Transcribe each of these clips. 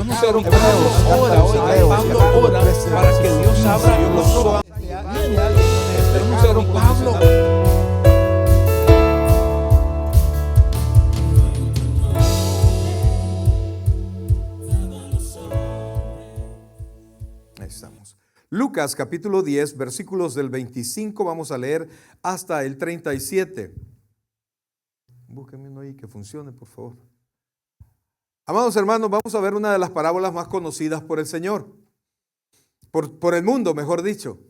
Pero Pablo ora para que Dios abra los ojos. Pero Pablo Ahí estamos. Lucas capítulo 10, versículos del 25, vamos a leer hasta el 37. Búsquenme uno ahí que funcione, por favor. Amados hermanos, vamos a ver una de las parábolas más conocidas por el Señor, por el mundo, mejor dicho.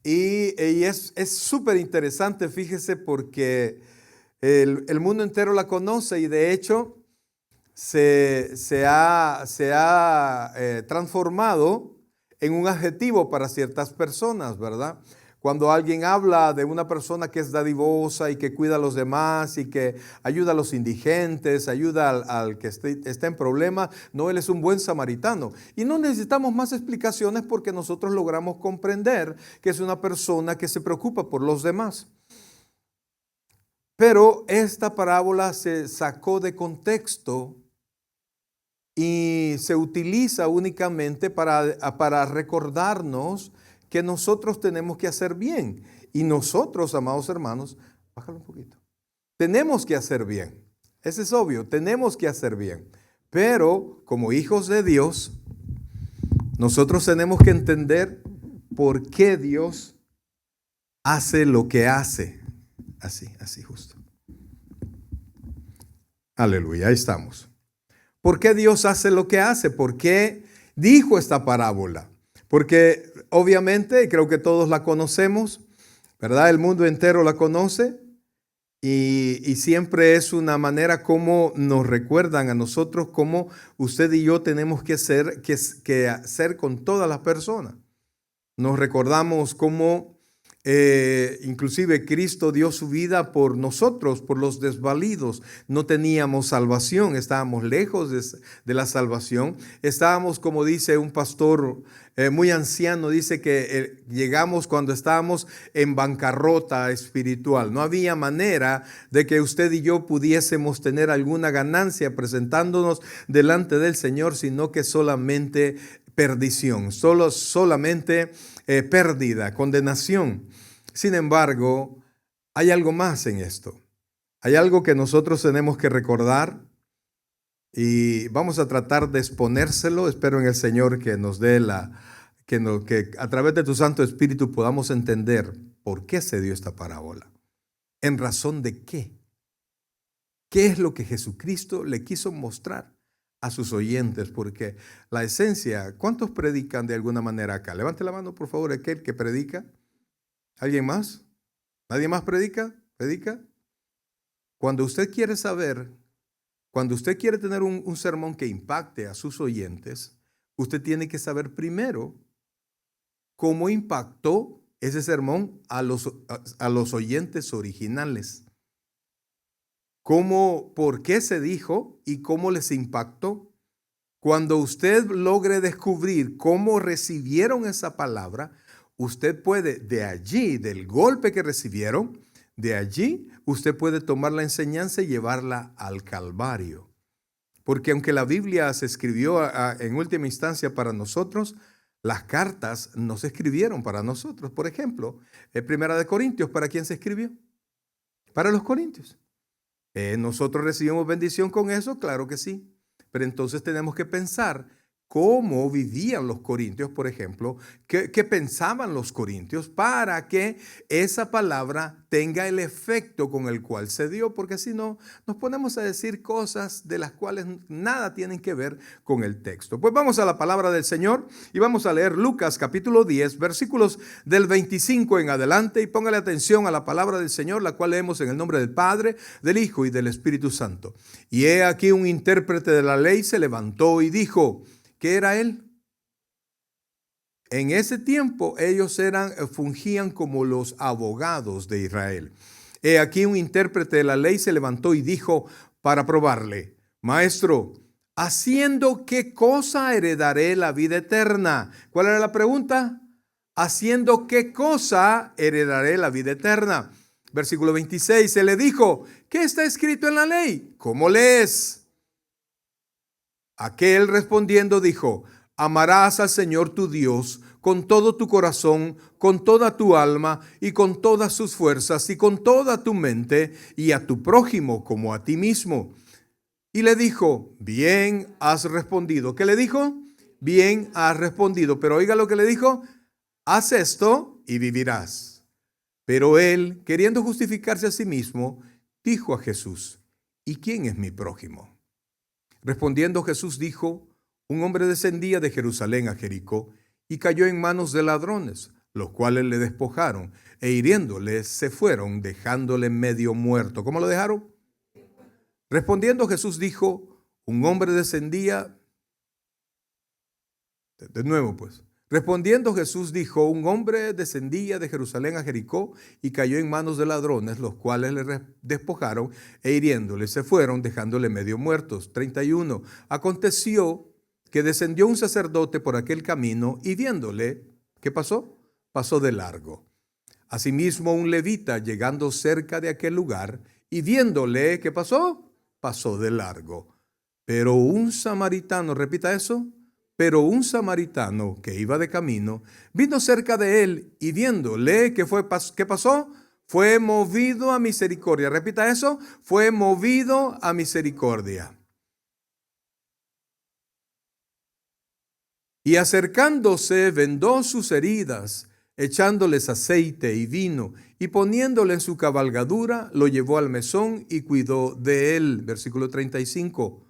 Y es súper interesante, fíjese, porque el mundo entero la conoce y de hecho se ha transformado en un adjetivo para ciertas personas, ¿verdad? Cuando alguien habla de una persona que es dadivosa y que cuida a los demás y que ayuda a los indigentes, ayuda al que está en problemas, no, él es un buen samaritano. Y no necesitamos más explicaciones porque nosotros logramos comprender que es una persona que se preocupa por los demás. Pero esta parábola se sacó de contexto y se utiliza únicamente para recordarnos que nosotros tenemos que hacer bien. Y nosotros, amados hermanos, bájalo un poquito, tenemos que hacer bien. Eso es obvio, tenemos que hacer bien. Pero como hijos de Dios, nosotros tenemos que entender por qué Dios hace lo que hace. Así justo. Aleluya, ahí estamos. ¿Por qué Dios hace lo que hace? ¿Por qué dijo esta parábola? Porque obviamente creo que todos la conocemos, ¿verdad? El mundo entero la conoce y siempre es una manera como nos recuerdan a nosotros cómo usted y yo tenemos que hacer con todas las personas. Nos recordamos cómo inclusive Cristo dio su vida por nosotros, por los desvalidos. No teníamos salvación, estábamos lejos de la salvación. Estábamos, como dice un pastor muy anciano, dice que llegamos cuando estábamos en bancarrota espiritual. No había manera de que usted y yo pudiésemos tener alguna ganancia presentándonos delante del Señor, sino que solamente perdición, solamente pérdida, condenación. Sin embargo, hay algo más en esto. Hay algo que nosotros tenemos que recordar y vamos a tratar de exponérselo. Espero en el Señor que nos dé que a través de tu Santo Espíritu podamos entender por qué se dio esta parábola. ¿En razón de qué? ¿Qué es lo que Jesucristo le quiso mostrar a sus oyentes? Porque la esencia, ¿cuántos predican de alguna manera acá? Levante la mano, por favor, aquel que predica. ¿Alguien más? ¿Nadie más predica? ¿Predica? Cuando usted quiere saber, cuando usted quiere tener un sermón que impacte a sus oyentes, usted tiene que saber primero cómo impactó ese sermón a los oyentes originales. ¿Por qué se dijo y cómo les impactó? Cuando usted logre descubrir cómo recibieron esa palabra, usted puede, de allí, del golpe que recibieron, de allí usted puede tomar la enseñanza y llevarla al Calvario. Porque aunque la Biblia se escribió en última instancia para nosotros, las cartas no se escribieron para nosotros. Por ejemplo, Primera de Corintios, ¿para quién se escribió? Para los corintios. ¿Nosotros recibimos bendición con eso? Claro que sí. Pero entonces tenemos que pensar cómo vivían los corintios, por ejemplo, qué pensaban los corintios para que esa palabra tenga el efecto con el cual se dio, porque si no, nos ponemos a decir cosas de las cuales nada tienen que ver con el texto. Pues vamos a la palabra del Señor y vamos a leer Lucas capítulo 10, versículos del 25 en adelante, y póngale atención a la palabra del Señor, la cual leemos en el nombre del Padre, del Hijo y del Espíritu Santo. Y he aquí un intérprete de la ley se levantó y dijo, ¿qué era él? En ese tiempo ellos fungían como los abogados de Israel. He aquí un intérprete de la ley se levantó y dijo para probarle, Maestro, ¿haciendo qué cosa heredaré la vida eterna? ¿Cuál era la pregunta? ¿Haciendo qué cosa heredaré la vida eterna? Versículo 26, se le dijo, ¿qué está escrito en la ley? ¿Cómo lees? Aquel respondiendo dijo: amarás al Señor tu Dios con todo tu corazón, con toda tu alma y con todas sus fuerzas y con toda tu mente, y a tu prójimo como a ti mismo. Y le dijo: bien has respondido. ¿Qué le dijo? Bien has respondido. Pero oiga lo que le dijo: haz esto y vivirás. Pero él, queriendo justificarse a sí mismo, dijo a Jesús: ¿y quién es mi prójimo? Respondiendo Jesús dijo: un hombre descendía de Jerusalén a Jericó y cayó en manos de ladrones, los cuales le despojaron e hiriéndole se fueron, dejándole medio muerto. ¿Cómo lo dejaron? Respondiendo Jesús dijo: un hombre descendía, de nuevo pues. Respondiendo Jesús dijo: un hombre descendía de Jerusalén a Jericó y cayó en manos de ladrones, los cuales le despojaron e hiriéndole se fueron, dejándole medio muertos. 31. Aconteció que descendió un sacerdote por aquel camino y viéndole, ¿qué pasó? Pasó de largo. Asimismo un levita, llegando cerca de aquel lugar y viéndole, ¿qué pasó? Pasó de largo. Pero un samaritano, repita eso, pero un samaritano que iba de camino, vino cerca de él y viéndole, ¿qué pasó? Fue movido a misericordia. Repita eso, fue movido a misericordia. Y acercándose, vendó sus heridas, echándoles aceite y vino, y poniéndole en su cabalgadura, lo llevó al mesón y cuidó de él. Versículo 35.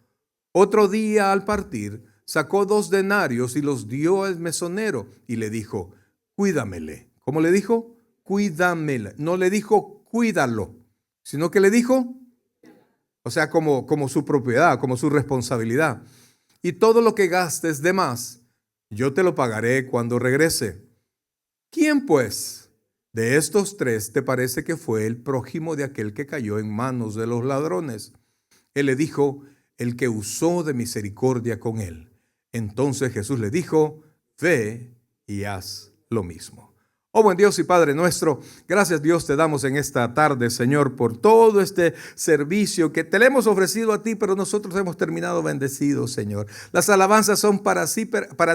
Otro día al partir, sacó 2 denarios y los dio al mesonero y le dijo: cuídamele. ¿Cómo le dijo? Cuídamele. No le dijo cuídalo, sino que le dijo, o sea, como su propiedad, como su responsabilidad. Y todo lo que gastes de más, yo te lo pagaré cuando regrese. ¿Quién pues de estos 3 te parece que fue el prójimo de aquel que cayó en manos de los ladrones? Él le dijo: el que usó de misericordia con él. Entonces Jesús le dijo: ve y haz lo mismo. Oh buen Dios y Padre nuestro, gracias Dios te damos en esta tarde, Señor, por todo este servicio que te le hemos ofrecido a ti, pero nosotros hemos terminado bendecidos, Señor. Las alabanzas son para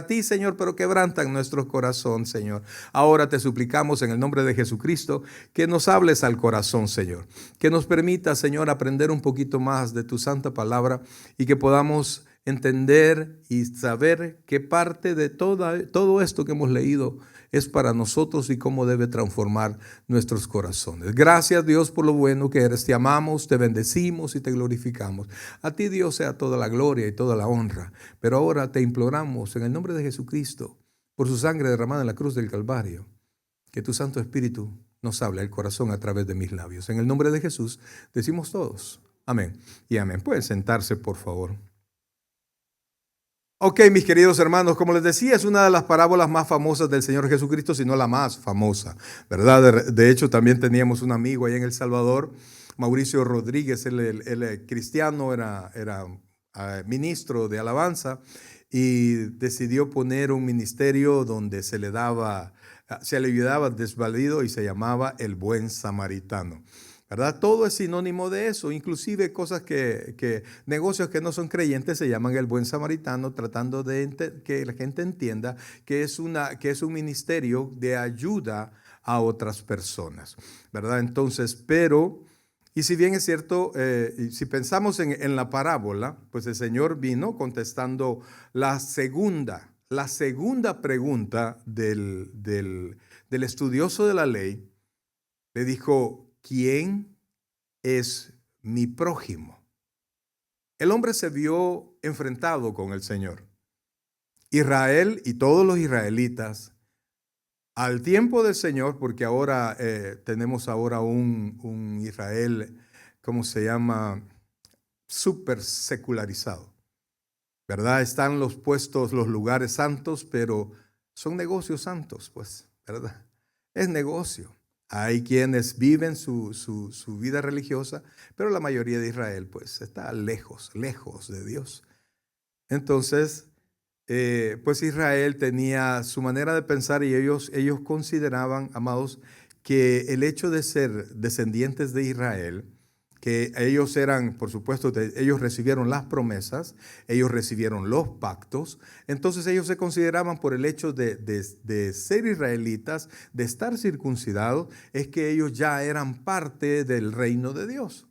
ti, Señor, pero quebrantan nuestro corazón, Señor. Ahora te suplicamos en el nombre de Jesucristo que nos hables al corazón, Señor. Que nos permita, Señor, aprender un poquito más de tu santa palabra y que podamos entender y saber qué parte de todo esto que hemos leído es para nosotros y cómo debe transformar nuestros corazones. Gracias Dios por lo bueno que eres. Te amamos, te bendecimos y te glorificamos. A ti Dios sea toda la gloria y toda la honra. Pero ahora te imploramos en el nombre de Jesucristo, por su sangre derramada en la cruz del Calvario, que tu Santo Espíritu nos hable al corazón a través de mis labios. En el nombre de Jesús decimos todos amén y amén. Pueden sentarse, por favor. Ok, mis queridos hermanos, como les decía, es una de las parábolas más famosas del Señor Jesucristo, si no la más famosa, ¿verdad? De hecho, también teníamos un amigo allá en El Salvador, Mauricio Rodríguez, él cristiano, era ministro de alabanza y decidió poner un ministerio donde se le ayudaba desvalido y se llamaba El Buen Samaritano. ¿Verdad? Todo es sinónimo de eso, inclusive cosas negocios que no son creyentes se llaman el buen samaritano, tratando de que la gente entienda que es un ministerio de ayuda a otras personas, ¿verdad? Entonces, y si bien es cierto, si pensamos en la parábola, pues el Señor vino contestando la segunda pregunta del estudioso de la ley. Le dijo: ¿quién es mi prójimo? El hombre se vio enfrentado con el Señor. Israel y todos los israelitas, al tiempo del Señor, porque ahora tenemos un Israel, ¿cómo se llama? Súper secularizado, ¿verdad? Están los lugares santos, pero son negocios santos, pues, ¿verdad? Es negocio. Hay quienes viven su vida religiosa, pero la mayoría de Israel pues está lejos de Dios. Entonces, pues Israel tenía su manera de pensar y ellos consideraban, amados, que el hecho de ser descendientes de Israel, que ellos eran, por supuesto, ellos recibieron las promesas, ellos recibieron los pactos, entonces ellos se consideraban por el hecho de ser israelitas, de estar circuncidados, es que ellos ya eran parte del reino de Dios.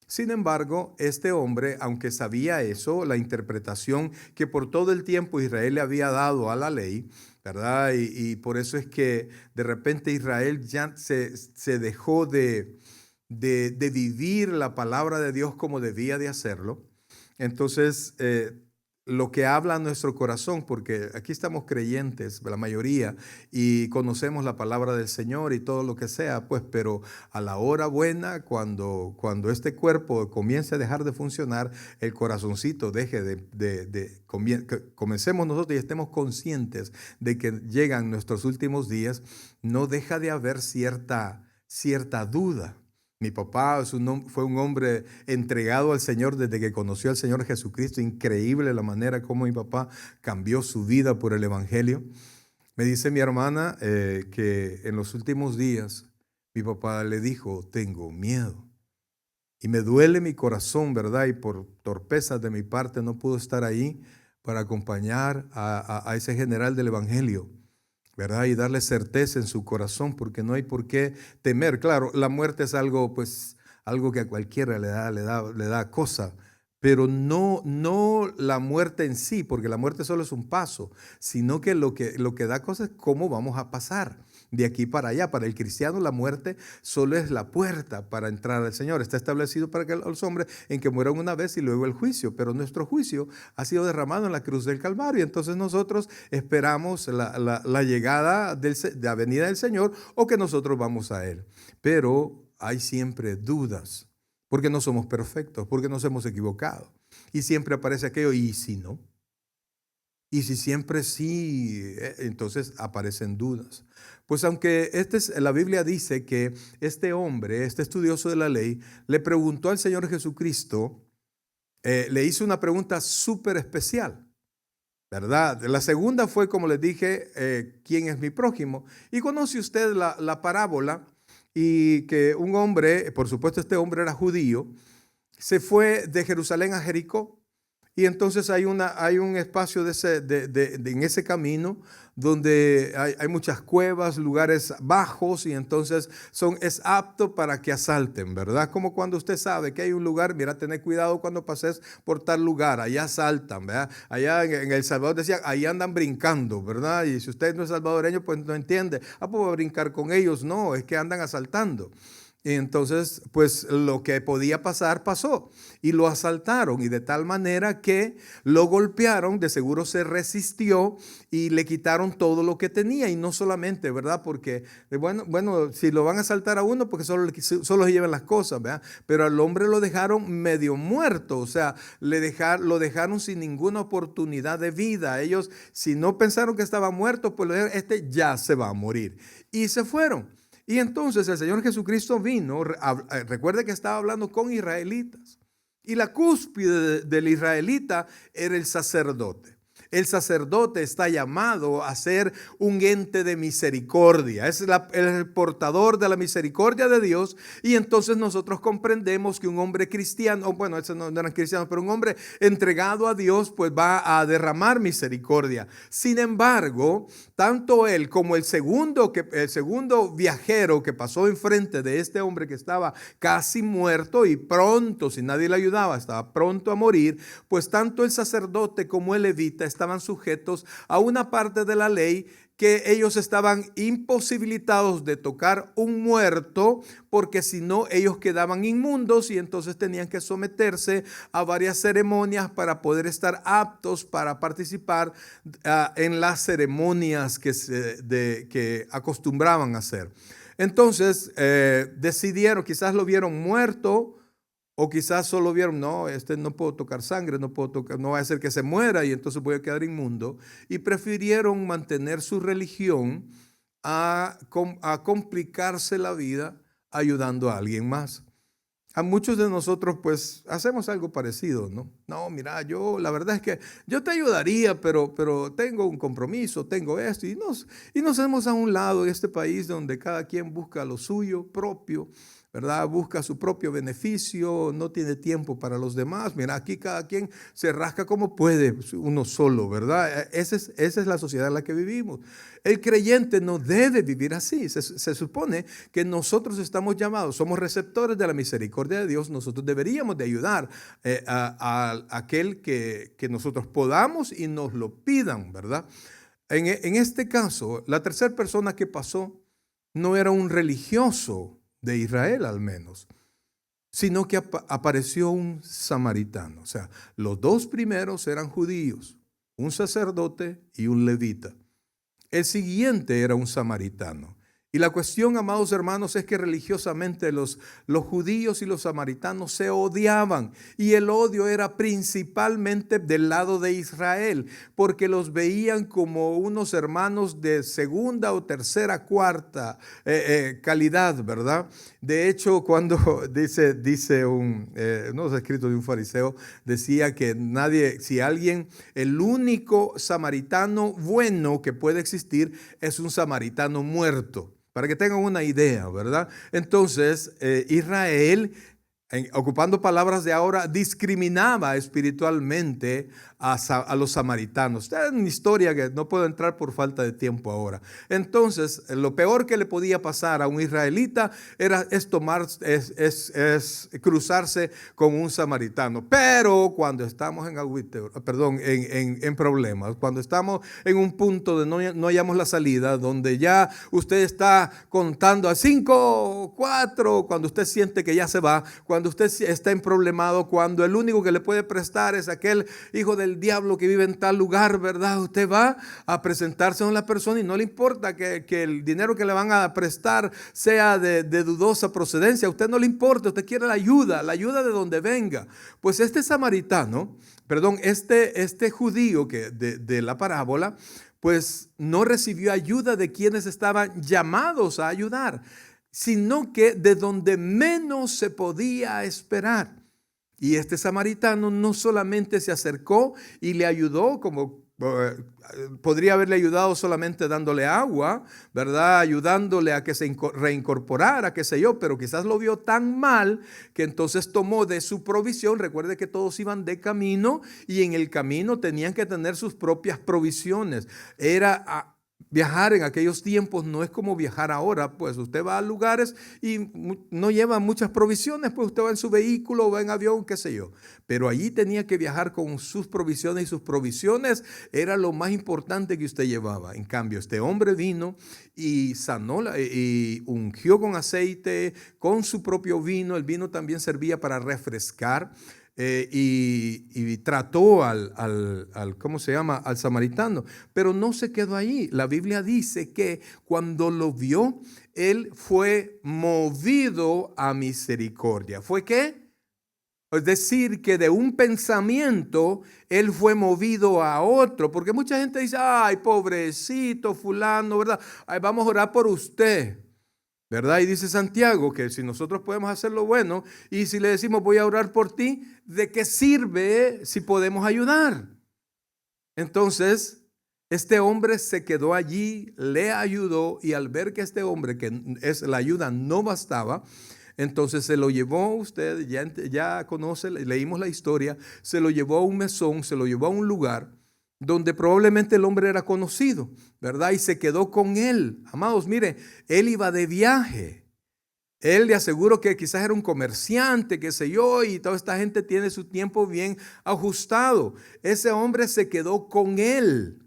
Sin embargo, este hombre, aunque sabía eso, la interpretación que por todo el tiempo Israel le había dado a la ley, ¿verdad? Y por eso es que de repente Israel ya se dejó de vivir la palabra de Dios como debía de hacerlo. Entonces, lo que habla a nuestro corazón, porque aquí estamos creyentes, la mayoría, y conocemos la palabra del Señor y todo lo que sea, pues, pero a la hora buena, cuando este cuerpo comience a dejar de funcionar, el corazoncito deje comencemos nosotros y estemos conscientes de que llegan nuestros últimos días, no deja de haber cierta duda. Mi papá fue un hombre entregado al Señor desde que conoció al Señor Jesucristo. Increíble la manera como mi papá cambió su vida por el Evangelio. Me dice mi hermana que en los últimos días mi papá le dijo, tengo miedo. Y me duele mi corazón, ¿verdad? Y por torpezas de mi parte no pude estar ahí para acompañar a ese general del Evangelio, ¿verdad? Y darle certeza en su corazón, porque no hay por qué temer. Claro, la muerte es algo, pues, algo que a cualquiera le da cosa, pero no la muerte en sí, porque la muerte solo es un paso, sino que lo que da cosa es cómo vamos a pasar de aquí para allá. Para el cristiano la muerte solo es la puerta para entrar al Señor. Está establecido para que los hombres en que mueran una vez y luego el juicio, pero nuestro juicio ha sido derramado en la cruz del Calvario. Entonces nosotros esperamos la llegada de la venida del Señor o que nosotros vamos a Él. Pero hay siempre dudas, porque no somos perfectos, porque nos hemos equivocado. Y siempre aparece aquello, ¿y si no? Y si siempre sí, entonces aparecen dudas. Pues aunque la Biblia dice que este hombre, este estudioso de la ley, le preguntó al Señor Jesucristo, le hizo una pregunta súper especial, ¿verdad? La segunda fue, como les dije, ¿quién es mi prójimo? Y conoce usted la parábola y que un hombre, por supuesto este hombre era judío, se fue de Jerusalén a Jericó. Y entonces hay un espacio en ese camino donde hay muchas cuevas, lugares bajos, y entonces es apto para que asalten, ¿verdad? Como cuando usted sabe que hay un lugar, mira, tener cuidado cuando pases por tal lugar, allá asaltan, ¿verdad? Allá en El Salvador decían, ahí andan brincando, ¿verdad? Y si usted no es salvadoreño, pues no entiende, pues voy a brincar con ellos. No, es que andan asaltando. Y entonces, pues lo que podía pasar, pasó. Y lo asaltaron y de tal manera que lo golpearon, de seguro se resistió y le quitaron todo lo que tenía. Y no solamente, ¿verdad? Porque, bueno, si lo van a asaltar a uno, porque solo llevan las cosas, ¿verdad? Pero al hombre lo dejaron medio muerto, o sea, lo dejaron sin ninguna oportunidad de vida. Ellos, si no pensaron que estaba muerto, pues este ya se va a morir. Y se fueron. Y entonces el Señor Jesucristo vino, recuerde que estaba hablando con israelitas, y la cúspide del israelita era el sacerdote. El sacerdote está llamado a ser un ente de misericordia. Es el portador de la misericordia de Dios. Y entonces nosotros comprendemos que un hombre cristiano, bueno, ese no eran cristianos, pero un hombre entregado a Dios, pues va a derramar misericordia. Sin embargo, tanto él como el segundo viajero que pasó enfrente de este hombre que estaba casi muerto y pronto, si nadie le ayudaba, estaba pronto a morir, pues tanto el sacerdote como el levita estaban sujetos a una parte de la ley que ellos estaban imposibilitados de tocar un muerto, porque si no ellos quedaban inmundos y entonces tenían que someterse a varias ceremonias para poder estar aptos para participar en las ceremonias que acostumbraban a hacer. Entonces decidieron, quizás lo vieron muerto, o quizás solo vieron, no, no puedo tocar sangre, no va a hacer que se muera y entonces voy a quedar inmundo. Y prefirieron mantener su religión a complicarse la vida ayudando a alguien más. A muchos de nosotros pues hacemos algo parecido, ¿no? No, mira, la verdad es que yo te ayudaría, pero tengo un compromiso, tengo esto, y nos hacemos a un lado en este país donde cada quien busca lo suyo propio. ¿verdad? Busca su propio beneficio, no tiene tiempo para los demás. Mira, aquí cada quien se rasca como puede, uno solo, ¿verdad? Esa es la sociedad en la que vivimos. El creyente no debe vivir así. Se supone que nosotros estamos llamados, somos receptores de la misericordia de Dios. Nosotros deberíamos de ayudar a aquel que nosotros podamos y nos lo pidan, ¿verdad? En este caso, la tercera persona que pasó no era un religioso de Israel al menos, sino que apareció un samaritano. O sea, los dos primeros eran judíos, un sacerdote y un levita. El siguiente era un samaritano. Y la cuestión, amados hermanos, es que religiosamente los judíos y los samaritanos se odiaban. Y el odio era principalmente del lado de Israel, porque los veían como unos hermanos de segunda o tercera, cuarta calidad, ¿verdad? De hecho, cuando dice unos escritos de un fariseo, decía que el único samaritano bueno que puede existir es un samaritano muerto. Para que tengan una idea, ¿verdad? Entonces, Israel, ocupando palabras de ahora, discriminaba espiritualmente a los samaritanos. Es una historia que no puedo entrar por falta de tiempo ahora. Entonces, lo peor que le podía pasar a un israelita es cruzarse con un samaritano. Pero cuando estamos en problemas, cuando estamos en un punto de no hallamos la salida, donde ya usted está contando a 5, 4, cuando usted siente que ya se va, cuando usted está en problemado, cuando el único que le puede prestar es aquel hijo del diablo que vive en tal lugar, ¿verdad? Usted va a presentarse a la persona y no le importa que el dinero que le van a prestar sea de dudosa procedencia. A usted no le importa, usted quiere la ayuda de donde venga. Pues este judío de la parábola, pues no recibió ayuda de quienes estaban llamados a ayudar, sino que de donde menos se podía esperar. Y este samaritano no solamente se acercó y le ayudó como podría haberle ayudado solamente dándole agua, ¿verdad? Ayudándole a que se reincorporara, qué sé yo, pero quizás lo vio tan mal que entonces tomó de su provisión. Recuerde que todos iban de camino y en el camino tenían que tener sus propias provisiones. Viajar en aquellos tiempos no es como viajar ahora, pues usted va a lugares y no lleva muchas provisiones, pues usted va en su vehículo o va en avión, qué sé yo. Pero allí tenía que viajar con sus provisiones y sus provisiones era lo más importante que usted llevaba. En cambio, este hombre vino y sanó y ungió con aceite, con su propio vino. El vino también servía para refrescar. Y trató al samaritano, pero no se quedó ahí. La Biblia dice que cuando lo vio, él fue movido a misericordia. ¿Fue qué? Es decir, que de un pensamiento él fue movido a otro, porque mucha gente dice, ay, pobrecito fulano, ¿verdad? Ay, vamos a orar por usted, ¿verdad? Y dice Santiago que si nosotros podemos hacer lo bueno y si le decimos voy a orar por ti, ¿de qué sirve si podemos ayudar? Entonces, este hombre se quedó allí, le ayudó y al ver que este hombre, la ayuda no bastaba, entonces se lo llevó usted, ya conoce, leímos la historia, se lo llevó a un mesón, se lo llevó a un lugar donde probablemente el hombre era conocido, ¿verdad? Y se quedó con él. Amados, mire, él iba de viaje. Él, le aseguro que quizás era un comerciante, qué sé yo, y toda esta gente tiene su tiempo bien ajustado. Ese hombre se quedó con él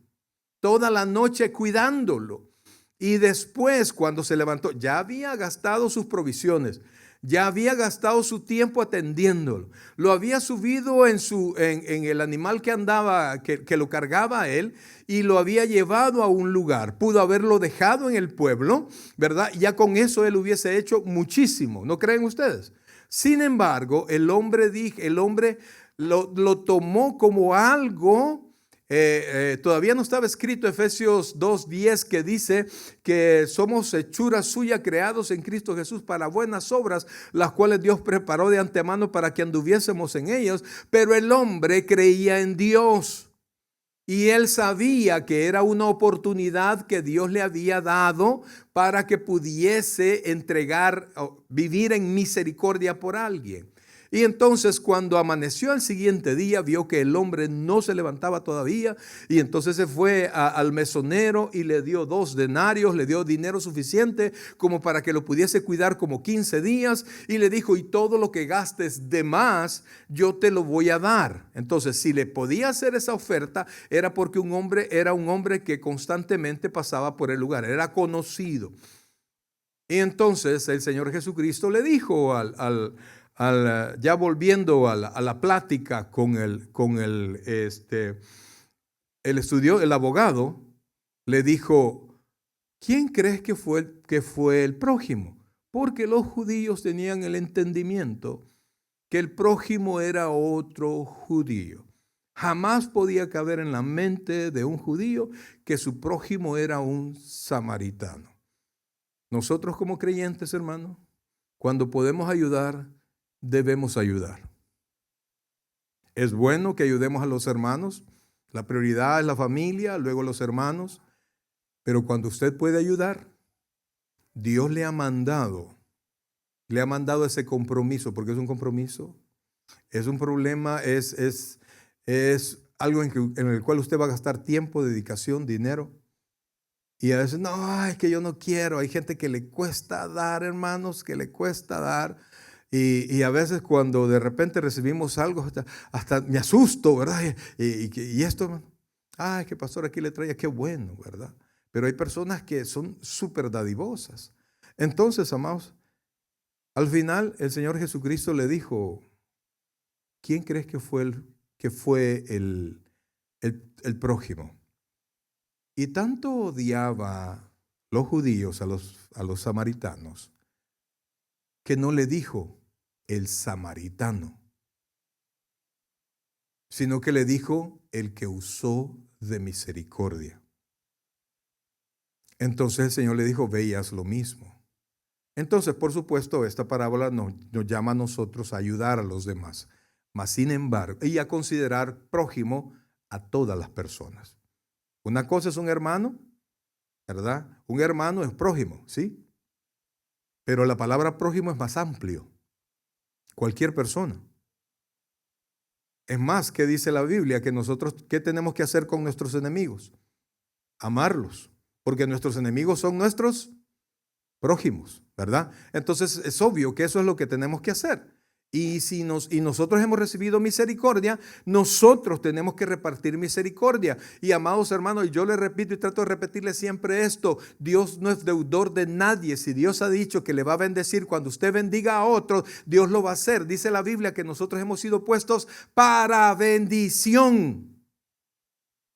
toda la noche cuidándolo. Y después, cuando se levantó, ya había gastado sus provisiones. Ya había gastado su tiempo atendiéndolo. Lo había subido en el animal que andaba, que lo cargaba a él, y lo había llevado a un lugar. Pudo haberlo dejado en el pueblo, ¿verdad? Ya con eso él hubiese hecho muchísimo. ¿No creen ustedes? Sin embargo, el hombre lo tomó como algo. Todavía no estaba escrito Efesios 2:10 que dice que somos hechura suya creados en Cristo Jesús para buenas obras, las cuales Dios preparó de antemano para que anduviésemos en ellas, pero el hombre creía en Dios. Y él sabía que era una oportunidad que Dios le había dado para que pudiese vivir en misericordia por alguien. Y entonces cuando amaneció al siguiente día, vio que el hombre no se levantaba todavía, y entonces se fue al mesonero y le dio 2 denarios, le dio dinero suficiente como para que lo pudiese cuidar como 15 días, y le dijo, y todo lo que gastes de más, yo te lo voy a dar. Entonces, si le podía hacer esa oferta, era porque era un hombre que constantemente pasaba por el lugar, era conocido. Y entonces el Señor Jesucristo le dijo ya volviendo a la plática con el abogado, le dijo, ¿quién crees que fue el prójimo? Porque los judíos tenían el entendimiento que el prójimo era otro judío. Jamás podía caber en la mente de un judío que su prójimo era un samaritano. Nosotros como creyentes, hermano, cuando podemos ayudar, debemos ayudar. Es bueno que ayudemos a los hermanos. La prioridad es la familia, luego los hermanos. Pero cuando usted puede ayudar, Dios le ha mandado ese compromiso, porque es un compromiso, es un problema, es algo en el cual usted va a gastar tiempo, dedicación, dinero. Y a veces, no, es que yo no quiero. Hay gente que le cuesta dar, hermanos, que le cuesta dar. Y a veces cuando de repente recibimos algo, hasta me asusto, ¿verdad? Y esto, ay, que pastor aquí le traía, qué bueno, ¿verdad? Pero hay personas que son súper dadivosas. Entonces, amados, al final el Señor Jesucristo le dijo, ¿quién crees que fue el prójimo? Y tanto odiaba los judíos a los samaritanos que no le dijo el samaritano, sino que le dijo el que usó de misericordia. Entonces el Señor le dijo, ve y haz lo mismo. Entonces, por supuesto, esta parábola nos llama a nosotros a ayudar a los demás, mas sin embargo, y a considerar prójimo a todas las personas. Una cosa es un hermano, ¿verdad? Un hermano es prójimo, ¿sí? Pero la palabra prójimo es más amplio. Cualquier persona. Es más, ¿qué dice la Biblia? Que nosotros, ¿qué tenemos que hacer con nuestros enemigos? Amarlos, porque nuestros enemigos son nuestros prójimos, ¿verdad? Entonces es obvio que eso es lo que tenemos que hacer. Y nosotros hemos recibido misericordia, nosotros tenemos que repartir misericordia. Y amados hermanos, yo les repito y trato de repetirles siempre esto, Dios no es deudor de nadie. Si Dios ha dicho que le va a bendecir cuando usted bendiga a otros, Dios lo va a hacer. Dice la Biblia que nosotros hemos sido puestos para bendición,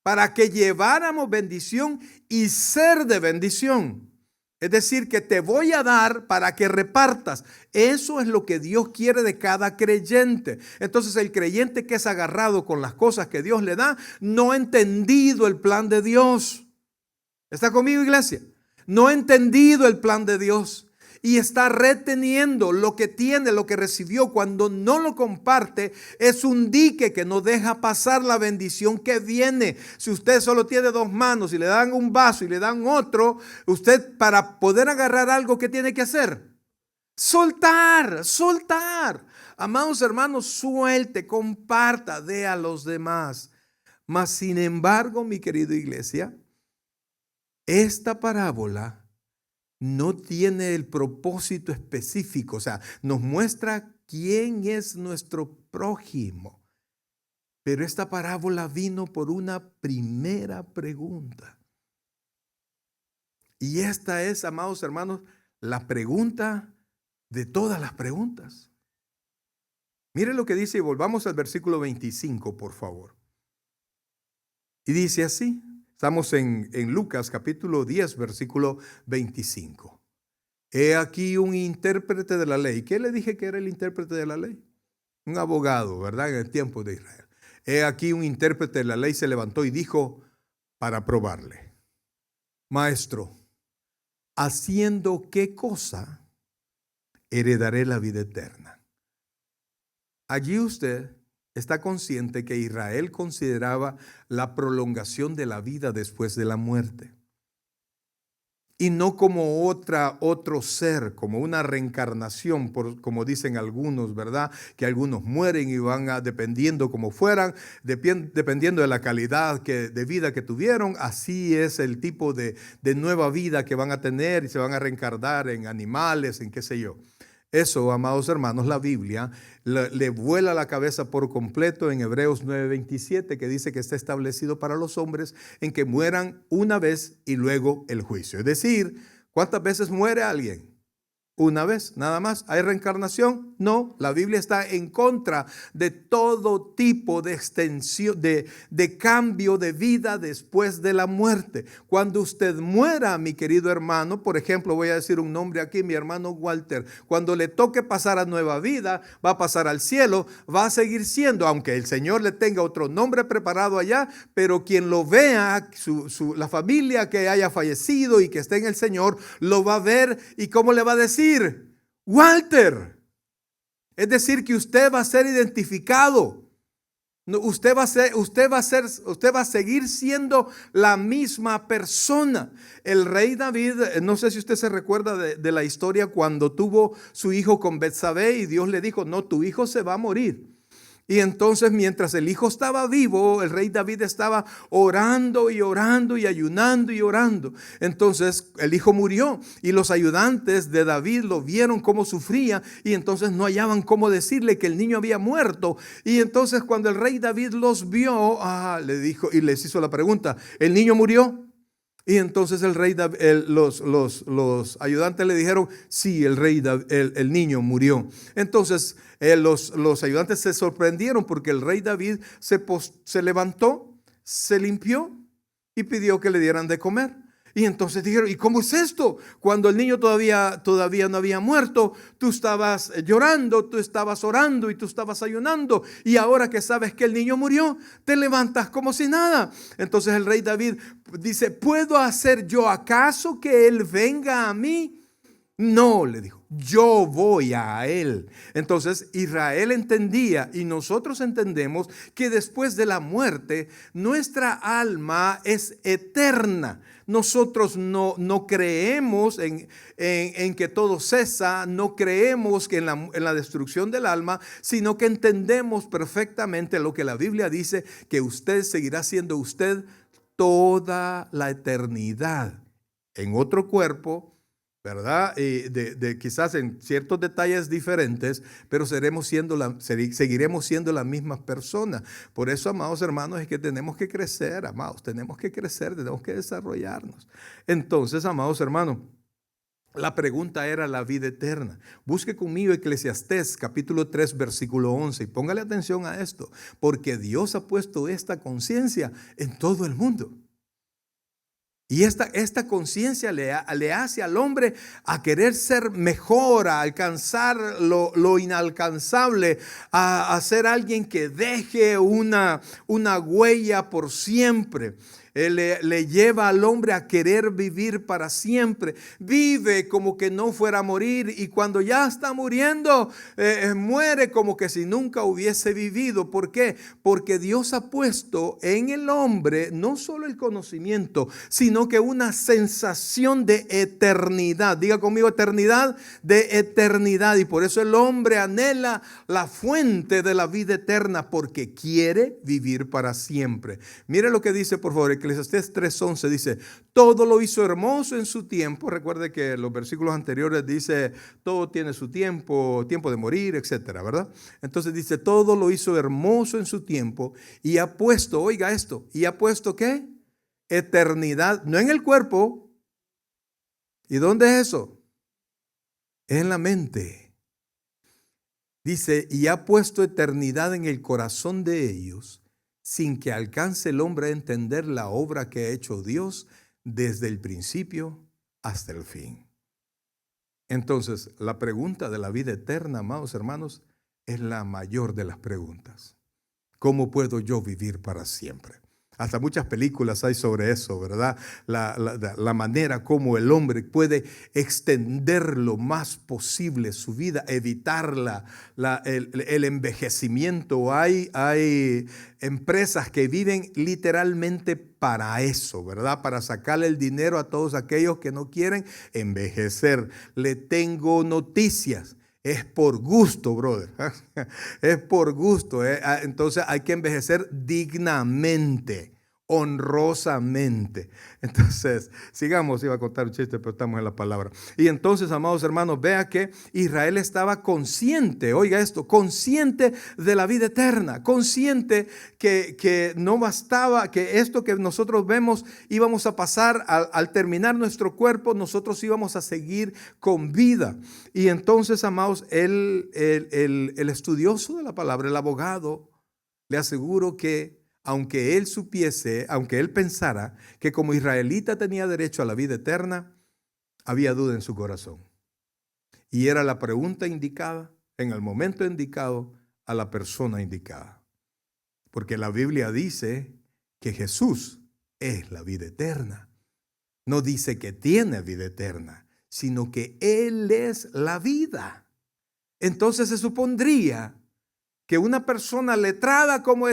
para que lleváramos bendición y ser de bendición. Es decir, que te voy a dar para que repartas. Eso es lo que Dios quiere de cada creyente. Entonces el creyente que es agarrado con las cosas que Dios le da, no ha entendido el plan de Dios. ¿Está conmigo, iglesia? No ha entendido el plan de Dios. Y está reteniendo lo que tiene, lo que recibió. Cuando no lo comparte, es un dique que no deja pasar la bendición que viene. Si usted solo tiene 2 manos y le dan un vaso y le dan otro, usted para poder agarrar algo, ¿qué tiene que hacer? Soltar, soltar. Amados hermanos, suelte, comparta, dé a los demás. Mas sin embargo, mi querida iglesia, esta parábola no tiene el propósito específico, o sea, nos muestra quién es nuestro prójimo. Pero esta parábola vino por una primera pregunta. Y esta es, amados hermanos, la pregunta de todas las preguntas. Mire lo que dice y volvamos al versículo 25, por favor. Y dice así. Estamos en Lucas capítulo 10, versículo 25. He aquí un intérprete de la ley. ¿Qué le dije que era el intérprete de la ley? Un abogado, ¿verdad? En el tiempo de Israel. He aquí un intérprete de la ley se levantó y dijo para probarle: Maestro, ¿haciendo qué cosa heredaré la vida eterna? Allí usted está consciente que Israel consideraba la prolongación de la vida después de la muerte. Y no como otro ser, como una reencarnación, como dicen algunos, ¿verdad? Que algunos mueren y van dependiendo como fueran, dependiendo de la calidad de vida que tuvieron. Así es el tipo de nueva vida que van a tener y se van a reencarnar en animales, en qué sé yo. Eso, amados hermanos, la Biblia le vuela la cabeza por completo en Hebreos 9:27, que dice que está establecido para los hombres en que mueran una vez y luego el juicio. Es decir, ¿cuántas veces muere alguien? Una vez, nada más. ¿Hay reencarnación? No, la Biblia está en contra de todo tipo de extensión, de cambio de vida después de la muerte. Cuando usted muera, mi querido hermano, por ejemplo, voy a decir un nombre aquí, mi hermano Walter, cuando le toque pasar a nueva vida, va a pasar al cielo, va a seguir siendo, aunque el Señor le tenga otro nombre preparado allá, pero quien lo vea, la familia que haya fallecido y que esté en el Señor, lo va a ver y ¿cómo le va a decir? Walter. Es decir, que usted va a ser identificado. Usted va a seguir siendo la misma persona. El rey David, no sé si usted se recuerda de la historia cuando tuvo su hijo con Betsabé y Dios le dijo, no, tu hijo se va a morir. Y entonces mientras el hijo estaba vivo, el rey David estaba orando y orando y ayunando y orando. Entonces el hijo murió y los ayudantes de David lo vieron cómo sufría y entonces no hallaban cómo decirle que el niño había muerto. Y entonces cuando el rey David los vio, le dijo y les hizo la pregunta, ¿el niño murió? Y entonces los ayudantes le dijeron, sí, el niño murió. Entonces los ayudantes se sorprendieron porque el rey David se levantó, se limpió y pidió que le dieran de comer. Y entonces dijeron, ¿y cómo es esto? Cuando el niño todavía no había muerto, tú estabas llorando, tú estabas orando y tú estabas ayunando. Y ahora que sabes que el niño murió, te levantas como si nada. Entonces el rey David dice, ¿puedo hacer yo acaso que él venga a mí? No, le dijo, yo voy a él. Entonces Israel entendía y nosotros entendemos que después de la muerte nuestra alma es eterna. Nosotros no creemos en que todo cesa, no creemos que en la destrucción del alma, sino que entendemos perfectamente lo que la Biblia dice, que usted seguirá siendo usted toda la eternidad en otro cuerpo, ¿verdad? Quizás en ciertos detalles diferentes, pero seguiremos siendo las mismas personas. Por eso, amados hermanos, es que tenemos que crecer, amados, tenemos que crecer, tenemos que desarrollarnos. Entonces, amados hermanos, la pregunta era la vida eterna. Busque conmigo Eclesiastés capítulo 3 versículo 11 y póngale atención a esto, porque Dios ha puesto esta conciencia en todo el mundo. Y esta conciencia le hace al hombre a querer ser mejor, a alcanzar lo inalcanzable, a ser alguien que deje una huella por siempre. Le lleva al hombre a querer vivir para siempre. Vive como que no fuera a morir y cuando ya está muriendo, muere como que si nunca hubiese vivido. ¿Por qué? Porque Dios ha puesto en el hombre no solo el conocimiento, sino que una sensación de eternidad. Diga conmigo, eternidad, de eternidad. Y por eso el hombre anhela la fuente de la vida eterna, porque quiere vivir para siempre. Mire lo que dice, por favor, Eclesiastés 3:11 dice, todo lo hizo hermoso en su tiempo. Recuerde que los versículos anteriores dice, todo tiene su tiempo, tiempo de morir, etcétera, ¿verdad? Entonces dice, todo lo hizo hermoso en su tiempo y ha puesto, oiga esto, y ha puesto ¿qué? Eternidad, no en el cuerpo. ¿Y dónde es eso? En la mente. Dice, y ha puesto eternidad en el corazón de ellos, sin que alcance el hombre a entender la obra que ha hecho Dios desde el principio hasta el fin. Entonces, la pregunta de la vida eterna, amados hermanos, es la mayor de las preguntas. ¿Cómo puedo yo vivir para siempre? Hasta muchas películas hay sobre eso, ¿verdad? La manera como el hombre puede extender lo más posible su vida, evitar el envejecimiento. Hay empresas que viven literalmente para eso, ¿verdad? Para sacarle el dinero a todos aquellos que no quieren envejecer. Le tengo noticias. Es por gusto, brother. Es por gusto. Entonces hay que envejecer dignamente, honrosamente. Entonces, sigamos, iba a contar un chiste, pero estamos en la palabra. Y entonces, amados hermanos, vea que Israel estaba consciente, oiga esto, consciente de la vida eterna, consciente que no bastaba, que esto que nosotros vemos íbamos a pasar al terminar nuestro cuerpo, nosotros íbamos a seguir con vida. Y entonces, amados, el estudioso de la palabra, el abogado, le aseguro que aunque él supiese, aunque él pensara que como israelita tenía derecho a la vida eterna, había duda en su corazón. Y era la pregunta indicada, en el momento indicado, a la persona indicada. Porque la Biblia dice que Jesús es la vida eterna. No dice que tiene vida eterna, sino que Él es la vida. Entonces se supondría que una persona letrada como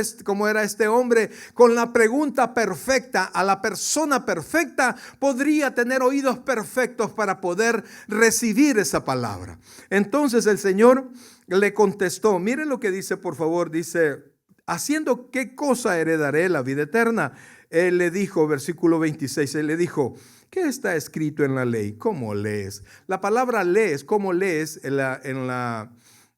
era este hombre, con la pregunta perfecta a la persona perfecta, podría tener oídos perfectos para poder recibir esa palabra. Entonces el Señor le contestó, miren lo que dice, por favor, dice, ¿haciendo qué cosa heredaré la vida eterna? Él le dijo, versículo 26, él le dijo, ¿qué está escrito en la ley? ¿Cómo lees? La palabra lees, ¿cómo lees? En la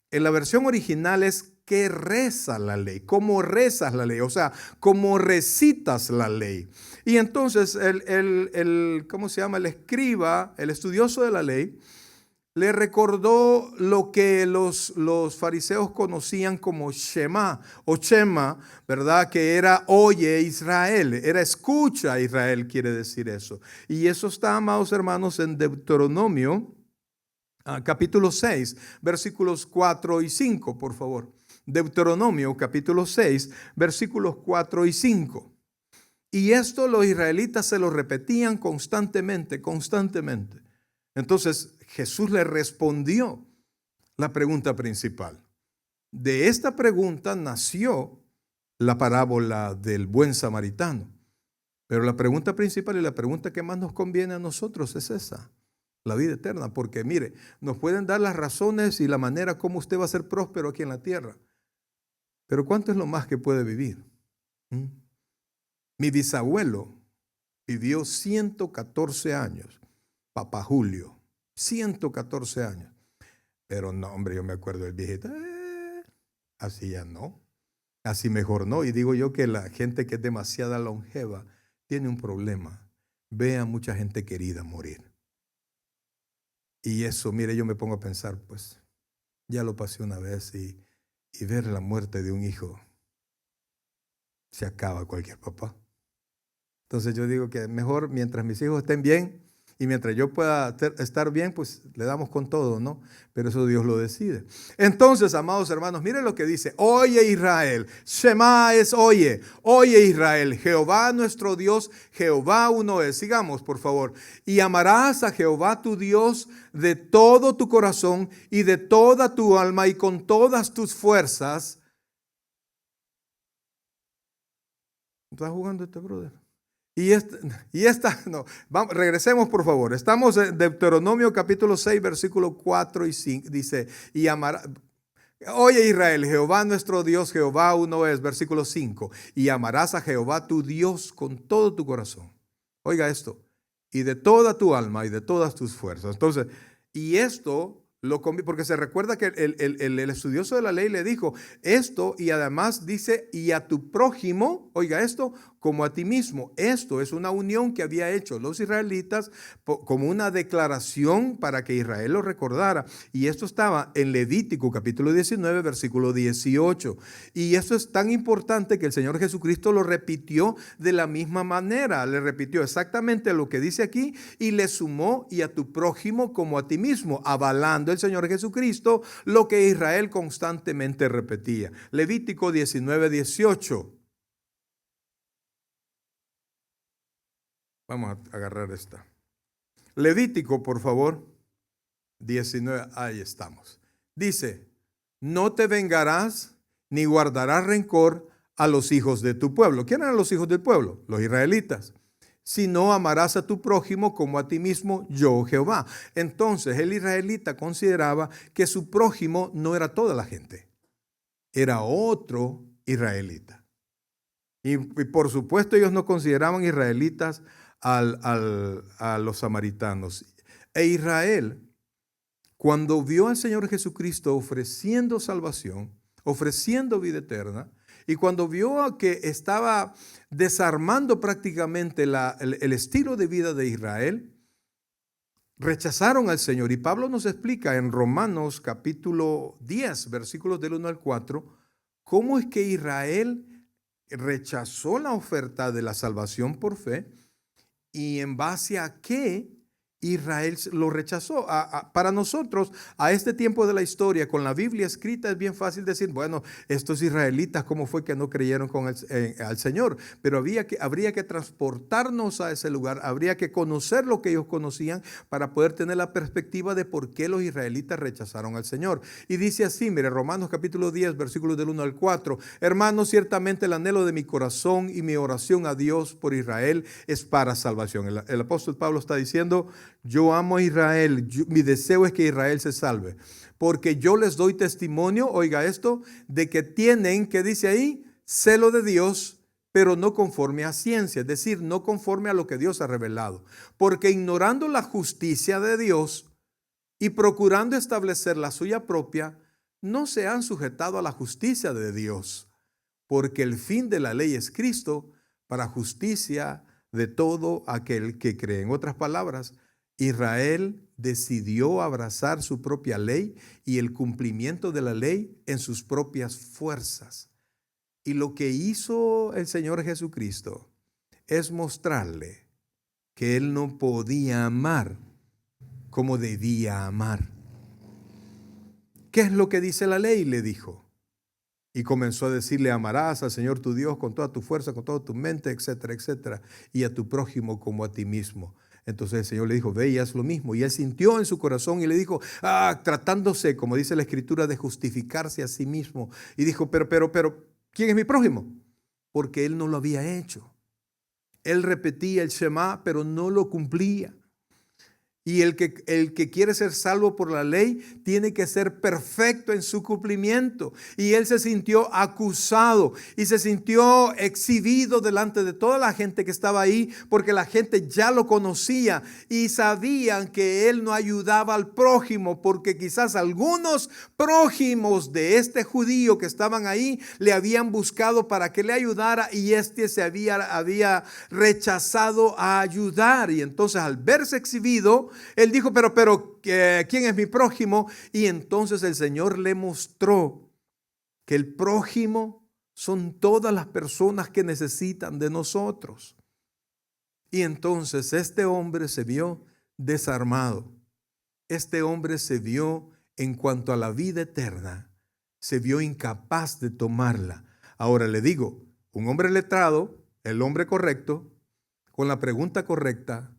versión original es ¿qué reza la ley? ¿Cómo rezas la ley? O sea, ¿cómo recitas la ley? Y entonces ¿cómo se llama? El escriba, el estudioso de la ley, le recordó lo que los fariseos conocían como Shema o Shema, ¿verdad? Que era oye Israel, era escucha Israel, quiere decir eso. Y eso está, amados hermanos, en Deuteronomio, capítulo 6, versículos 4 y 5, por favor. Deuteronomio capítulo 6, versículos 4 y 5. Y esto los israelitas se lo repetían constantemente. Entonces Jesús le respondió la pregunta principal. De esta pregunta nació la parábola del buen samaritano. Pero la pregunta principal y la pregunta que más nos conviene a nosotros es esa. La vida eterna. Porque mire, nos pueden dar las razones y la manera como usted va a ser próspero aquí en la tierra. Pero ¿cuánto es lo más que puede vivir? Mi bisabuelo vivió 114 años, Papá Julio, 114 años. Pero no, hombre, yo me acuerdo del viejito, así ya no, así mejor no. Y digo yo que la gente que es demasiada longeva tiene un problema. Ve a mucha gente querida morir. Y eso, mire, yo me pongo a pensar, pues, ya lo pasé una vez y ver la muerte de un hijo, se acaba cualquier papá. Entonces yo digo que mejor mientras mis hijos estén bien y mientras yo pueda estar bien, pues le damos con todo, ¿no? Pero eso Dios lo decide. Entonces, amados hermanos, miren lo que dice, oye Israel, Shema es oye Israel, Jehová nuestro Dios, Jehová uno es. Sigamos, por favor. Y amarás a Jehová tu Dios de todo tu corazón y de toda tu alma y con todas tus fuerzas. ¿Estás jugando este brother? No, vamos, regresemos por favor. Estamos en Deuteronomio capítulo 6, versículos 4 y 5. Dice, y amará, oye Israel, Jehová nuestro Dios, Jehová uno es. Versículo 5. Y amarás a Jehová tu Dios con todo tu corazón. Oiga esto. Y de toda tu alma y de todas tus fuerzas. Entonces, y esto, porque se recuerda que el estudioso de la ley le dijo esto y además dice, y a tu prójimo, oiga esto, como a ti mismo. Esto es una unión que había hecho los israelitas como una declaración para que Israel lo recordara. Y esto estaba en Levítico capítulo 19, versículo 18. Y esto es tan importante que el Señor Jesucristo lo repitió de la misma manera. Le repitió exactamente lo que dice aquí y le sumó y a tu prójimo como a ti mismo, avalando el Señor Jesucristo lo que Israel constantemente repetía. Levítico 19, 18. Vamos a agarrar esta. Levítico, por favor, 19, ahí estamos. Dice, no te vengarás ni guardarás rencor a los hijos de tu pueblo. ¿Quién eran los hijos del pueblo? Los israelitas. Sino amarás a tu prójimo como a ti mismo, yo Jehová. Entonces el israelita consideraba que su prójimo no era toda la gente, era otro israelita. Y por supuesto ellos no consideraban israelitas a los samaritanos. E Israel, cuando vio al Señor Jesucristo ofreciendo salvación, ofreciendo vida eterna, y cuando vio que estaba desarmando prácticamente el estilo de vida de Israel, rechazaron al Señor. Y Pablo nos explica en Romanos capítulo 10, versículos del 1 al 4, cómo es que Israel rechazó la oferta de la salvación por fe y en base a qué Israel lo rechazó. Para nosotros, a este tiempo de la historia, con la Biblia escrita, es bien fácil decir, bueno, estos israelitas, ¿cómo fue que no creyeron al Señor? Pero habría que transportarnos a ese lugar, habría que conocer lo que ellos conocían para poder tener la perspectiva de por qué los israelitas rechazaron al Señor. Y dice así, mire, Romanos capítulo 10, versículos del 1 al 4, hermanos, ciertamente el anhelo de mi corazón y mi oración a Dios por Israel es para salvación. El apóstol Pablo está diciendo, yo amo a Israel, mi deseo es que Israel se salve, porque yo les doy testimonio, oiga esto, de que tienen, ¿qué dice ahí? Celo de Dios, pero no conforme a ciencia, es decir, no conforme a lo que Dios ha revelado, porque ignorando la justicia de Dios y procurando establecer la suya propia, no se han sujetado a la justicia de Dios, porque el fin de la ley es Cristo para justicia de todo aquel que cree. En otras palabras, Israel decidió abrazar su propia ley y el cumplimiento de la ley en sus propias fuerzas. Y lo que hizo el Señor Jesucristo es mostrarle que Él no podía amar como debía amar. ¿Qué es lo que dice la ley? Le dijo. Y comenzó a decirle, amarás al Señor tu Dios con toda tu fuerza, con toda tu mente, etcétera, etcétera, y a tu prójimo como a ti mismo. Entonces el Señor le dijo, ve y haz lo mismo. Y él sintió en su corazón y le dijo, tratándose, como dice la Escritura, de justificarse a sí mismo. Y dijo, pero, ¿quién es mi prójimo? Porque él no lo había hecho. Él repetía el Shema, pero no lo cumplía. Y el que quiere ser salvo por la ley tiene que ser perfecto en su cumplimiento. Y él se sintió acusado y se sintió exhibido delante de toda la gente que estaba ahí, porque la gente ya lo conocía y sabían que él no ayudaba al prójimo, porque quizás algunos prójimos de este judío que estaban ahí le habían buscado para que le ayudara y este se había rechazado a ayudar. Y entonces al verse exhibido, él dijo, pero ¿quién es mi prójimo? Y entonces el Señor le mostró que el prójimo son todas las personas que necesitan de nosotros. Y entonces este hombre se vio desarmado. Este hombre se vio, en cuanto a la vida eterna, se vio incapaz de tomarla. Ahora le digo, un hombre letrado, el hombre correcto, con la pregunta correcta,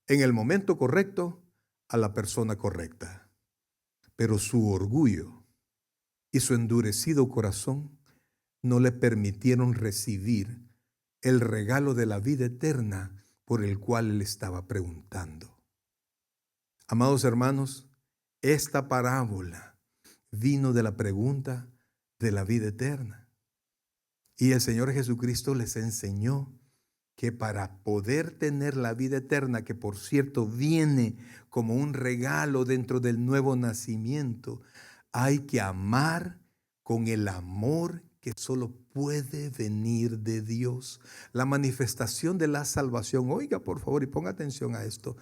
en el momento correcto, a la persona correcta. Pero su orgullo y su endurecido corazón no le permitieron recibir el regalo de la vida eterna por el cual él estaba preguntando. Amados hermanos, esta parábola vino de la pregunta de la vida eterna. Y el Señor Jesucristo les enseñó que para poder tener la vida eterna, que por cierto viene como un regalo dentro del nuevo nacimiento, hay que amar con el amor que solo puede venir de Dios. La manifestación de la salvación, oiga por favor y ponga atención a esto.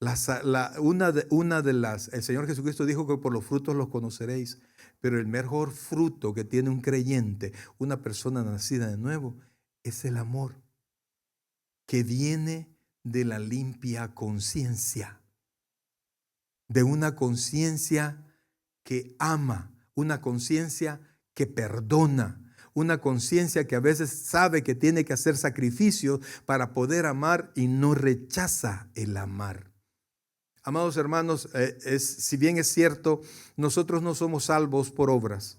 El Señor Jesucristo dijo que por los frutos los conoceréis, pero el mejor fruto que tiene un creyente, una persona nacida de nuevo, es el amor que viene de la limpia conciencia, de una conciencia que ama, una conciencia que perdona, una conciencia que a veces sabe que tiene que hacer sacrificios para poder amar y no rechaza el amar. Amados hermanos, si bien es cierto, nosotros no somos salvos por obras,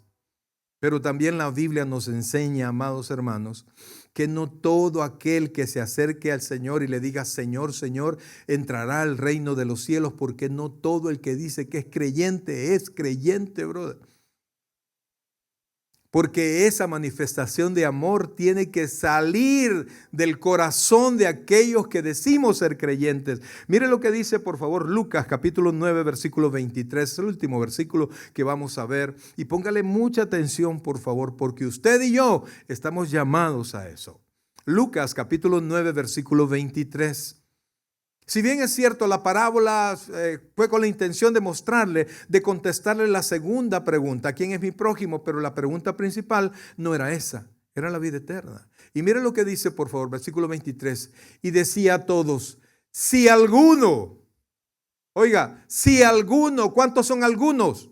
pero también la Biblia nos enseña, amados hermanos, que no todo aquel que se acerque al Señor y le diga Señor, Señor, entrará al reino de los cielos, porque no todo el que dice que es creyente, brother. Porque esa manifestación de amor tiene que salir del corazón de aquellos que decimos ser creyentes. Mire lo que dice, por favor, Lucas capítulo 9, versículo 23. Es el último versículo que vamos a ver. Y póngale mucha atención, por favor, porque usted y yo estamos llamados a eso. Lucas capítulo 9, versículo 23. Si bien es cierto, la parábola fue con la intención de mostrarle, de contestarle la segunda pregunta, ¿quién es mi prójimo? Pero la pregunta principal no era esa, era la vida eterna. Y mire lo que dice, por favor, versículo 23. Y decía a todos, si alguno, oiga, si alguno, ¿cuántos son algunos?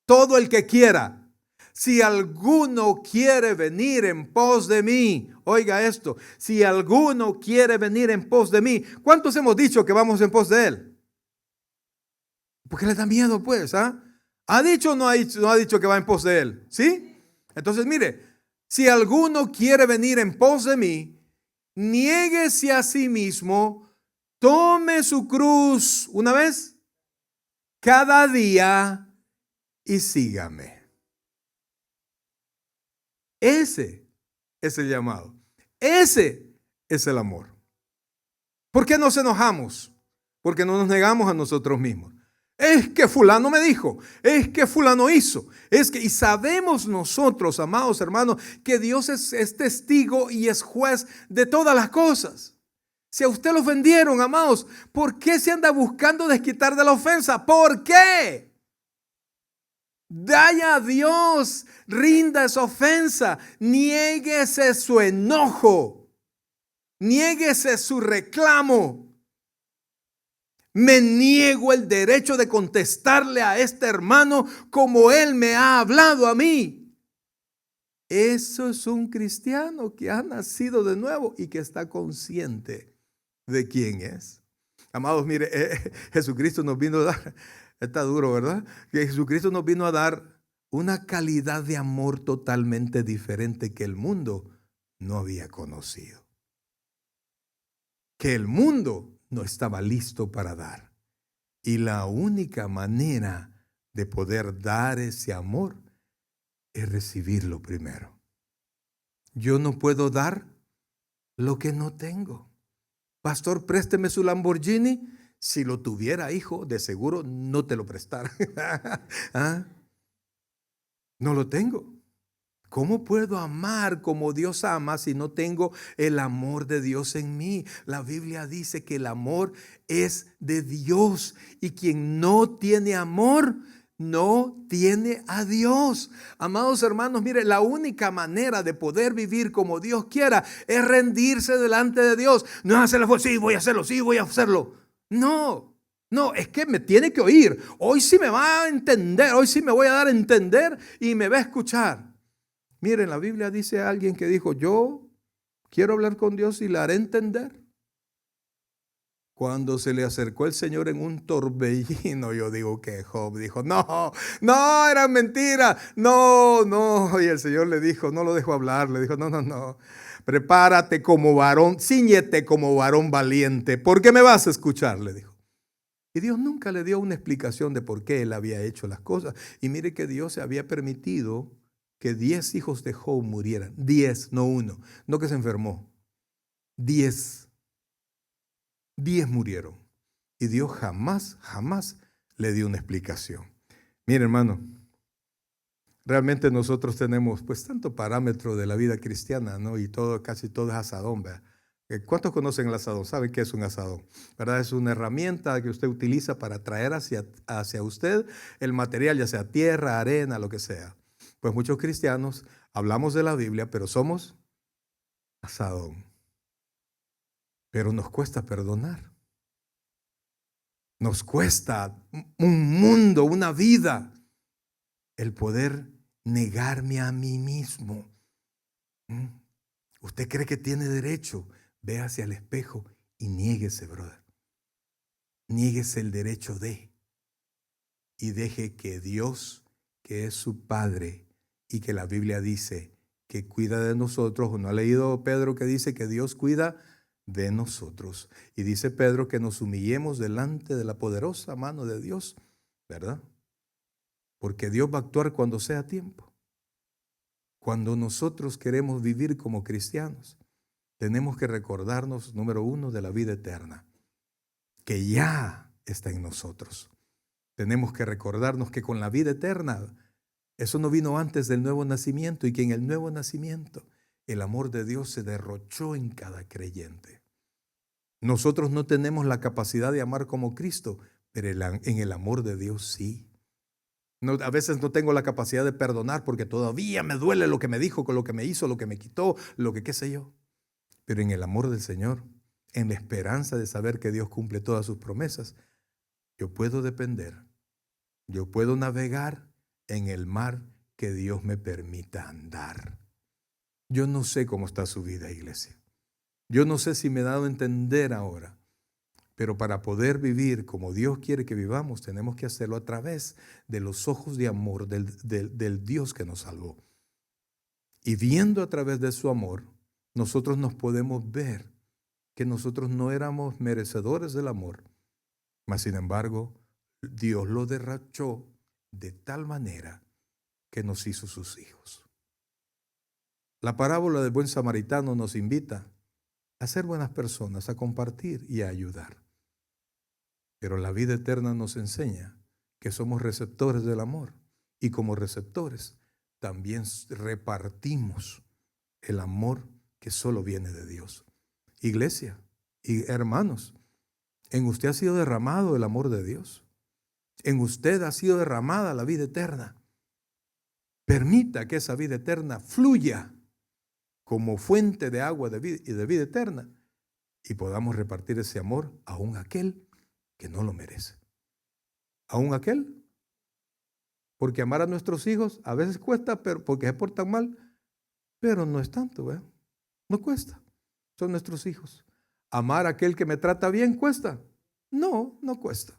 Todo el que quiera. Si alguno quiere venir en pos de mí, oiga esto, si alguno quiere venir en pos de mí, ¿cuántos hemos dicho que vamos en pos de él? Porque le da miedo, pues, ¿ah? ¿Ha dicho o no ha dicho que va en pos de él? ¿Sí? Entonces, mire, si alguno quiere venir en pos de mí, niéguese a sí mismo, tome su cruz, una vez, cada día y sígame. Ese es el llamado. Ese es el amor. ¿Por qué nos enojamos? Porque no nos negamos a nosotros mismos. Es que fulano me dijo, es que fulano hizo, y sabemos nosotros, amados hermanos, que Dios es testigo y es juez de todas las cosas. Si a usted lo ofendieron, amados, ¿por qué se anda buscando desquitar de la ofensa? ¿Por qué? Vaya a Dios, rinda esa ofensa, niéguese su enojo, niéguese su reclamo. Me niego el derecho de contestarle a este hermano como él me ha hablado a mí. Eso es un cristiano que ha nacido de nuevo y que está consciente de quién es. Amados, mire, Jesucristo nos vino a dar, está duro, ¿verdad? Que Jesucristo nos vino a dar una calidad de amor totalmente diferente que el mundo no había conocido. Que el mundo no estaba listo para dar. Y la única manera de poder dar ese amor es recibirlo primero. Yo no puedo dar lo que no tengo. Pastor, présteme su Lamborghini. Si lo tuviera, hijo, de seguro no te lo prestara. ¿Ah? No lo tengo. ¿Cómo puedo amar como Dios ama si no tengo el amor de Dios en mí? La Biblia dice que el amor es de Dios y quien no tiene amor no tiene a Dios. Amados hermanos, mire, la única manera de poder vivir como Dios quiera es rendirse delante de Dios. No es hacerlo, sí, voy a hacerlo, sí, voy a hacerlo. No, es que me tiene que oír. Hoy sí me va a entender, hoy sí me voy a dar a entender y me va a escuchar. Miren, la Biblia dice a alguien que dijo, yo quiero hablar con Dios y le haré entender. Cuando se le acercó el Señor en un torbellino, yo digo que Job dijo, no, era mentira, no. Y el Señor le dijo, no lo dejó hablar, le dijo, no. Prepárate como varón, cíñete como varón valiente, porque me vas a escuchar, le dijo. Y Dios nunca le dio una explicación de por qué él había hecho las cosas. Y mire que Dios se había permitido que 10 hijos de Job murieran. 10, no uno. No que se enfermó. 10 murieron. Y Dios jamás le dio una explicación. Mire, hermano, realmente nosotros tenemos pues tanto parámetro de la vida cristiana, ¿no? Y casi todo es asadón, ¿verdad? ¿Cuántos conocen el asadón? ¿Saben qué es un asadón? ¿Verdad? Es una herramienta que usted utiliza para traer hacia usted el material, ya sea tierra, arena, lo que sea. Pues muchos cristianos hablamos de la Biblia, pero somos asadón. Pero nos cuesta perdonar. Nos cuesta un mundo, una vida, el poder negarme a mí mismo. ¿Mm? ¿Usted cree que tiene derecho? Ve hacia el espejo y niéguese, brother. Niéguese el derecho de. Y deje que Dios, que es su Padre, y que la Biblia dice que cuida de nosotros. ¿No ha leído Pedro que dice que Dios cuida de nosotros? Y dice Pedro que nos humillemos delante de la poderosa mano de Dios, ¿verdad? Porque Dios va a actuar cuando sea tiempo. Cuando nosotros queremos vivir como cristianos, tenemos que recordarnos, número uno, de la vida eterna, que ya está en nosotros. Tenemos que recordarnos que con la vida eterna, eso no vino antes del nuevo nacimiento, y que en el nuevo nacimiento el amor de Dios se derrochó en cada creyente. Nosotros no tenemos la capacidad de amar como Cristo, pero en el amor de Dios sí. No, a veces no tengo la capacidad de perdonar porque todavía me duele lo que me dijo, con lo que me hizo, lo que me quitó, lo que qué sé yo. Pero en el amor del Señor, en la esperanza de saber que Dios cumple todas sus promesas, yo puedo depender, yo puedo navegar en el mar que Dios me permita andar. Yo no sé cómo está su vida, iglesia. Yo no sé si me he dado a entender ahora. Pero para poder vivir como Dios quiere que vivamos, tenemos que hacerlo a través de los ojos de amor del Dios que nos salvó. Y viendo a través de su amor, nosotros nos podemos ver que nosotros no éramos merecedores del amor, mas sin embargo, Dios lo derrochó de tal manera que nos hizo sus hijos. La parábola del buen samaritano nos invita a ser buenas personas, a compartir y a ayudar. Pero la vida eterna nos enseña que somos receptores del amor, y como receptores también repartimos el amor que solo viene de Dios. Iglesia y hermanos, en usted ha sido derramado el amor de Dios. En usted ha sido derramada la vida eterna. Permita que esa vida eterna fluya como fuente de agua y de vida eterna, y podamos repartir ese amor aún a aquel que no lo merece. Aún aquel. Porque amar a nuestros hijos a veces cuesta, pero porque se portan mal, pero no es tanto, ¿verdad? No cuesta. Son nuestros hijos. Amar a aquel que me trata bien cuesta. No, no cuesta.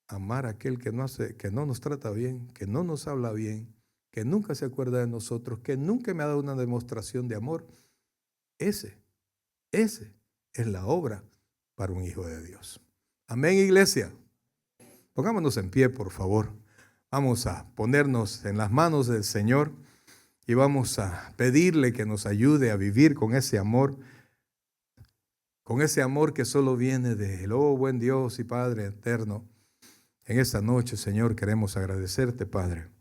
Amar a aquel que no nos trata bien, que no nos habla bien, que nunca se acuerda de nosotros, que nunca me ha dado una demostración de amor, ese es la obra para un hijo de Dios. Amén, iglesia. Pongámonos en pie, por favor. Vamos a ponernos en las manos del Señor y vamos a pedirle que nos ayude a vivir con ese amor que solo viene de él. Oh, buen Dios y Padre eterno, en esta noche, Señor, queremos agradecerte, Padre,